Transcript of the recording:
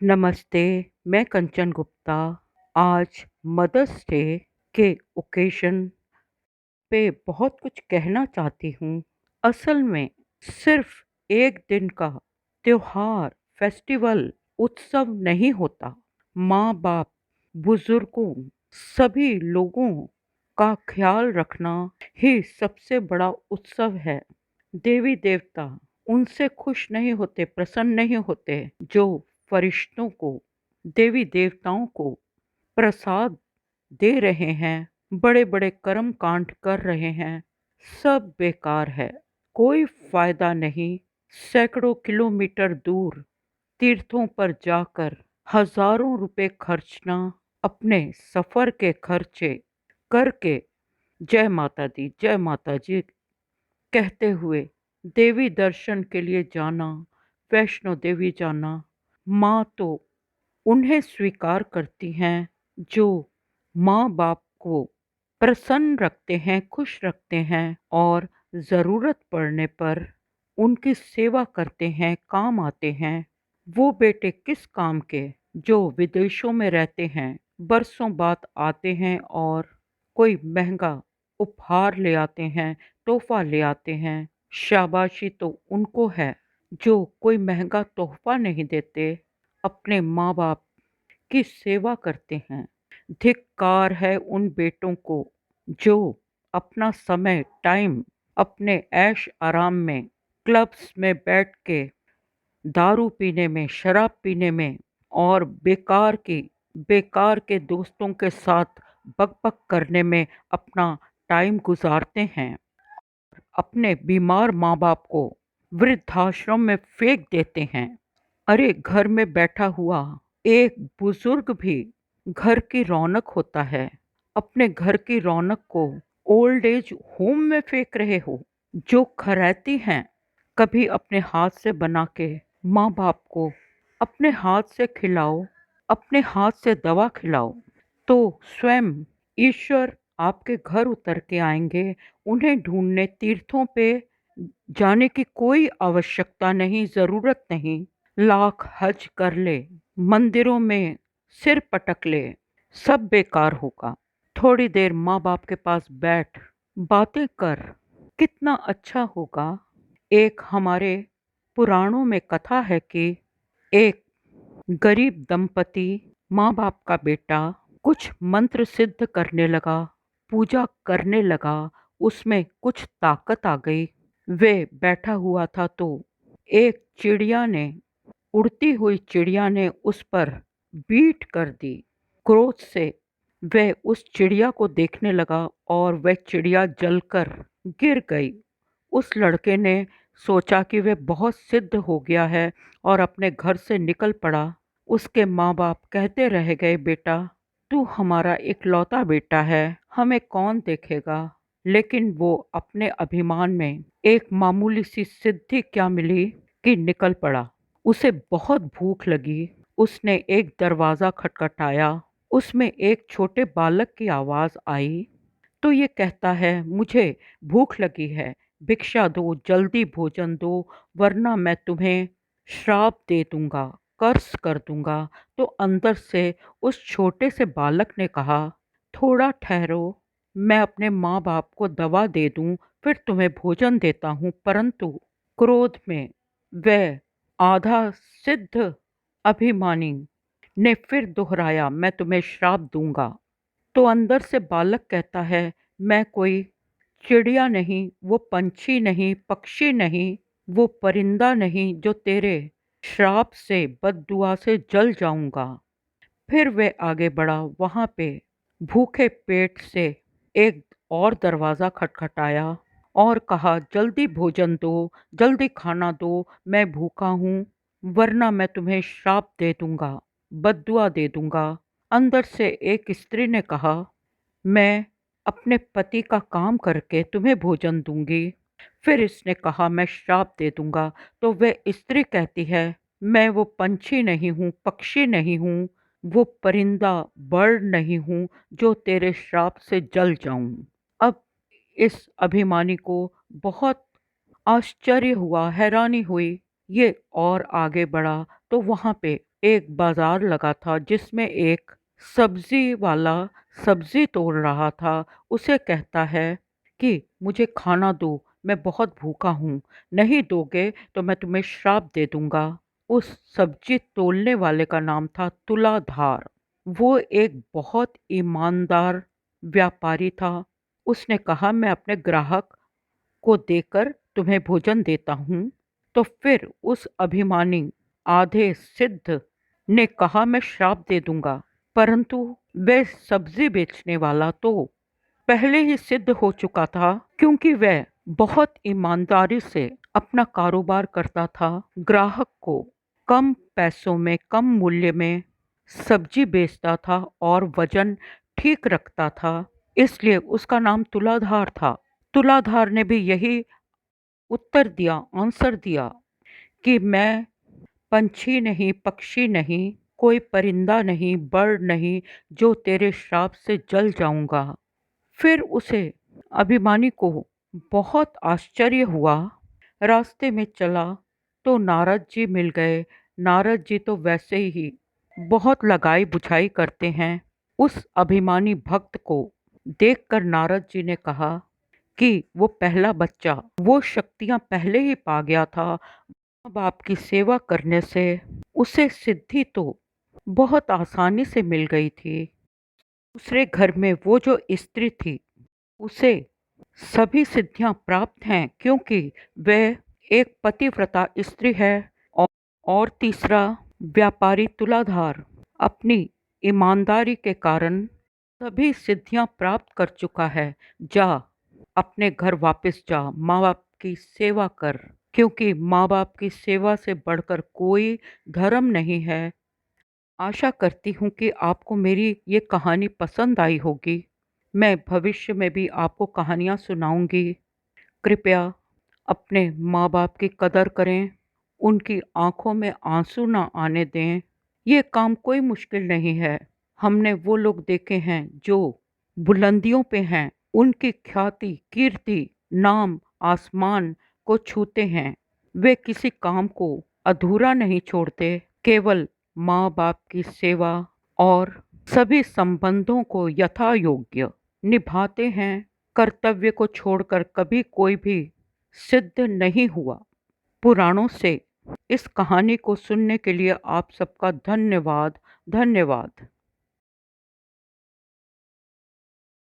नमस्ते, मैं कंचन गुप्ता। आज मदर्स डे के ओकेज़न पे बहुत कुछ कहना चाहती हूँ। असल में सिर्फ़ एक दिन का त्योहार, फेस्टिवल, उत्सव नहीं होता। माँ-बाप, बुज़ुर्गों, सभी लोगों का ख़्याल रखना ही सबसे बड़ा उत्सव है। देवी-देवता उनसे खुश नहीं होते, प्रसन्न नहीं होते, जो फ़रिश्तों को, देवी-देवताओं को प्रसाद दे रहे हैं, बड़े-बड़े कर्म कांड कर रहे हैं, सब बेकार है, कोई फ़ायदा नहीं। सैकड़ों किलोमीटर दूर तीर्थों पर जाकर हज़ारों रुपए खर्चना, अपने सफ़र के खर्चे करके जय माता जी कहते हुए देवी दर्शन के लिए जाना, वैष्णो देवी जाना, माँ तो उन्हें स्वीकार करती हैं जो माँ-बाप को प्रसन्न रखते हैं, खुश रखते हैं और ज़रूरत पड़ने पर उनकी सेवा करते हैं, काम आते हैं। वो बेटे किस काम के जो विदेशों में रहते हैं, बरसों बाद आते हैं और कोई महँगा उपहार ले आते हैं, तोहफ़ा ले आते हैं। शाबाशी तो उनको है जो कोई महँगा तोहफ़ा नहीं देते, अपने माँ-बाप की सेवा करते हैं। धिक्कार है उन बेटों को जो अपना समय, टाइम अपने ऐश आराम में, क्लब्स में बैठ के दारू पीने में, शराब पीने में और बेकार के दोस्तों के साथ बक-बक करने में अपना टाइम गुज़ारते हैं। अपने बीमार माँ-बाप को वृद्धाश्रम में फेंक देते हैं। अरे घर में बैठा हुआ एक बुजुर्ग भी घर की रौनक होता है। अपने घर की रौनक को ओल्ड एज होम में फेंक रहे हो। जो खरैती हैं, कभी अपने हाथ से बना के माँ बाप को अपने हाथ से खिलाओ, अपने हाथ से दवा खिलाओ, तो स्वयं ईश्वर आपके घर उतर के आएंगे। उन्हें ढूंढने तीर्थों पे जाने की कोई आवश्यकता नहीं, ज़रूरत नहीं। लाख हज कर ले, मंदिरों में सिर पटक ले, सब बेकार होगा। थोड़ी देर माँ बाप के पास बैठ बातें कर, कितना अच्छा होगा। एक हमारे पुराणों में कथा है कि एक गरीब दंपति, माँ बाप का बेटा कुछ मंत्र सिद्ध करने लगा, पूजा करने लगा, उसमें कुछ ताकत आ गई। वे बैठा हुआ था तो एक चिड़िया ने, उड़ती हुई चिड़िया ने उस पर बीट कर दी। क्रोध से वह उस चिड़िया को देखने लगा और वह चिड़िया जलकर गिर गई। उस लड़के ने सोचा कि वह बहुत सिद्ध हो गया है और अपने घर से निकल पड़ा। उसके माँ बाप कहते रह गए, बेटा तू हमारा इकलौता बेटा है, हमें कौन देखेगा। लेकिन वो अपने अभिमान में एक मामूली सी सिद्धि क्या मिली कि निकल पड़ा। उसे बहुत भूख लगी। उसने एक दरवाज़ा खटखटाया। उसमें एक छोटे बालक की आवाज़ आई। तो ये कहता है, मुझे भूख लगी है, भिक्षा दो, जल्दी भोजन दो, वरना मैं तुम्हें श्राप दे दूंगा, कर्स कर दूंगा। तो अंदर से उस छोटे से बालक ने कहा, थोड़ा ठहरो, मैं अपने माँ बाप को दवा दे दूं, फिर तुम्हें भोजन देता हूँ। परंतु क्रोध में वह आधा सिद्ध अभिमानी ने फिर दोहराया, मैं तुम्हें श्राप दूंगा। तो अंदर से बालक कहता है, मैं कोई चिड़िया नहीं, वो पंछी नहीं, पक्षी नहीं, वो परिंदा नहीं जो तेरे श्राप से, बद्दुआ से जल जाऊंगा। फिर वह आगे बढ़ा। वहां पे भूखे पेट से एक और दरवाज़ा खटखटाया और कहा, जल्दी भोजन दो, जल्दी खाना दो, मैं भूखा हूँ, वरना मैं तुम्हें श्राप दे दूंगा, बद्दुआ दे दूंगा। अंदर से एक स्त्री ने कहा, मैं अपने पति का काम करके तुम्हें भोजन दूंगी। फिर इसने कहा, मैं श्राप दे दूंगा। तो वह स्त्री कहती है, मैं वो पंछी नहीं हूँ, पक्षी नहीं हूँ, वो परिंदा बर्ड नहीं हूँ जो तेरे श्राप से जल जाऊं। अब इस अभिमानी को बहुत आश्चर्य हुआ, हैरानी हुई। ये और आगे बढ़ा तो वहाँ पे एक बाजार लगा था जिसमें एक सब्जी वाला सब्जी तोड़ रहा था। उसे कहता है कि मुझे खाना दो, मैं बहुत भूखा हूँ, नहीं दोगे तो मैं तुम्हें श्राप दे दूंगा। उस सब्जी तोलने वाले का नाम था तुलाधार। वो एक बहुत ईमानदार व्यापारी था। उसने कहा, मैं अपने ग्राहक को देकर तुम्हें भोजन देता हूँ। तो फिर उस अभिमानी आधे सिद्ध ने कहा, मैं श्राप दे दूंगा। परंतु वह सब्जी बेचने वाला तो पहले ही सिद्ध हो चुका था, क्योंकि वह बहुत ईमानदारी से अपना कारोबार करता था। ग्राहक को कम पैसों में, कम मूल्य में सब्जी बेचता था और वजन ठीक रखता था। इसलिए उसका नाम तुलाधार था। तुलाधार ने भी यही उत्तर दिया, आंसर दिया कि मैं पंछी नहीं, पक्षी नहीं, कोई परिंदा नहीं, बर्ड नहीं, जो तेरे श्राप से जल जाऊंगा। फिर उसे अभिमानी को बहुत आश्चर्य हुआ। रास्ते में चला तो नारद जी मिल गए। नारद जी तो वैसे ही बहुत लगाई बुझाई करते हैं। उस अभिमानी भक्त को देखकर नारद जी ने कहा कि वो पहला बच्चा वो शक्तियां पहले ही पा गया था। माँ बाप की सेवा करने से उसे सिद्धि तो बहुत आसानी से मिल गई थी। दूसरे घर में वो जो स्त्री थी, उसे सभी सिद्धियां प्राप्त हैं, क्योंकि वह एक पतिव्रता स्त्री है। और, और तीसरा व्यापारी तुलाधार अपनी ईमानदारी के कारण सभी सिद्धियां प्राप्त कर चुका है। जा, अपने घर वापस जा, माँ बाप की सेवा कर, क्योंकि माँ बाप की सेवा से बढ़कर कोई धर्म नहीं है। आशा करती हूँ कि आपको मेरी ये कहानी पसंद आई होगी। मैं भविष्य में भी आपको कहानियाँ सुनाऊंगी। कृपया अपने माँ बाप की कदर करें, उनकी आंखों में आंसू ना आने दें। ये काम कोई मुश्किल नहीं है। हमने वो लोग देखे हैं जो बुलंदियों पे हैं, उनकी ख्याति, कीर्ति, नाम आसमान को छूते हैं। वे किसी काम को अधूरा नहीं छोड़ते, केवल माँ बाप की सेवा और सभी संबंधों को यथा योग्य निभाते हैं। कर्तव्य को छोड़कर कभी कोई भी सिद्ध नहीं हुआ। पुराणों से इस कहानी को सुनने के लिए आप सबका धन्यवाद। धन्यवाद।